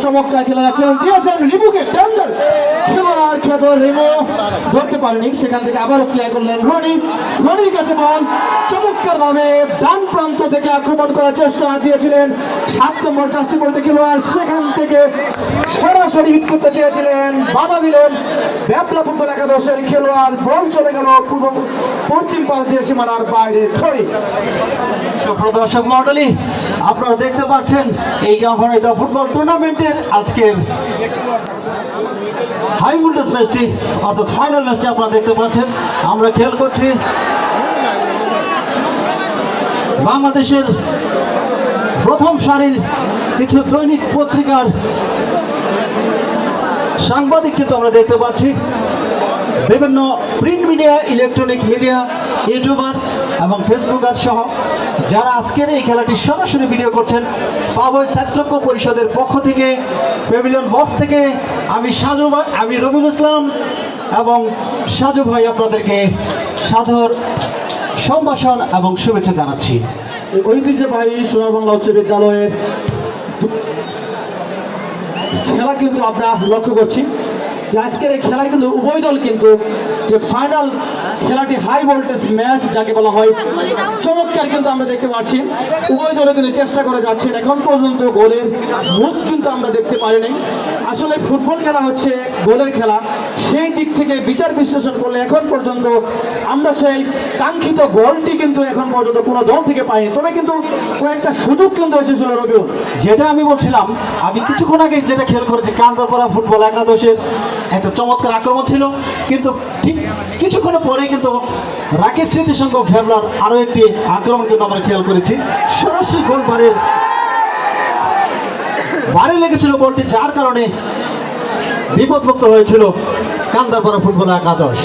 চমৎকার খেলা দিয়েছেন রিমুকে ডেঞ্জার খেলোয়াড় খ্যাত রিমু ধরতে পারেনি, সেখান থেকে আবারও ক্লিয়ার করলেন রনির কাছে বল চমৎকার ভাবে ডান প্রান্ত থেকে আক্রমণ করার চেষ্টা দিয়েছিলেন 7 নম্বর জার্সি পরিহিত খেলোয়াড়, সেখান থেকে সরাসরি হিট করতে চেয়েছিলেন, বাধা দিলেন ব্যাপলা ফুটবল একাদশের খেলোয়াড়, বল চলে গেল পশ্চিম পাশ দিয়ে সীমানার বাইরে। দর্শক মণ্ডলী, আপনারা দেখতে পাচ্ছেন এই গাভারিদা ফুটবল টুর্নামেন্টের আজকের হাই ভোল্টেজ ম্যাচটি অর্থাৎ ফাইনাল ম্যাচটি আপনারা দেখতে পাচ্ছেন। আমরা খেয়াল করছি বাংলাদেশের প্রথম সারির কিছু দৈনিক পত্রিকার সাংবাদিক কিন্তু আমরা দেখতে পাচ্ছি, বিভিন্ন print media, electronic media, YouTuber এবং ফেসবুকার সহ যারা আজকের এই খেলাটি সরাসরি ভিডিও করছেন। পাবই ছাত্রক্ষ পরিষদের পক্ষ থেকে, প্যাভিলিয়ন বক্স থেকে আমি রবিউল ইসলাম এবং সাজু ভাই আপনাদেরকে সাদর সম্ভাষণ এবং শুভেচ্ছা জানাচ্ছি। ঐতিহ্যবাহী সোনার বাংলা উচ্চ বিদ্যালয়ের খেলা কিন্তু আমরা লক্ষ্য করছি যে আজকের এই খেলায় কিন্তু উভয় দল কিন্তু যে ফাইনাল খেলাটি হাই ভোল্টেজ ম্যাচ যাকে বলা হয় চমৎকার কিন্তু আমরা দেখতে পাচ্ছি। উভয় দলে কিন্তু চেষ্টা করে যাচ্ছেন, এখন পর্যন্ত গোলের মুখ কিন্তু আমরা দেখতে পারিনি। আসলে ফুটবল খেলা হচ্ছে গোলের খেলা, সেই দিক থেকে বিচার বিশ্লেষণ করলে এখন পর্যন্ত আমরা সেই কাঙ্ক্ষিত গোলটি কিন্তু এখন পর্যন্ত কোনো দল থেকে পাইনি, তবে কিন্তু কয়েকটা সুযোগ কিন্তু এসেছিল রবিউল। যেটা আমি বলছিলাম, আমি কিছুক্ষণ আগে যেটা খেয়াল করেছি, কান্দারপাড়া ফুটবল একাদশের একটা চমৎকার আক্রমণ ছিল, কিন্তু ঠিক কিছুক্ষণ পরে কিন্তু রাকিব স্মৃতিসংঘ ভেবলার আরও একটি আক্রমণ কিন্তু আমরা খেয়াল করেছি। সরাসরি গোল বারে লেগেছিল বলটি, যার কারণে বিপদমুক্ত হয়েছিল কান্দারপাড়া ফুটবল একাদশ।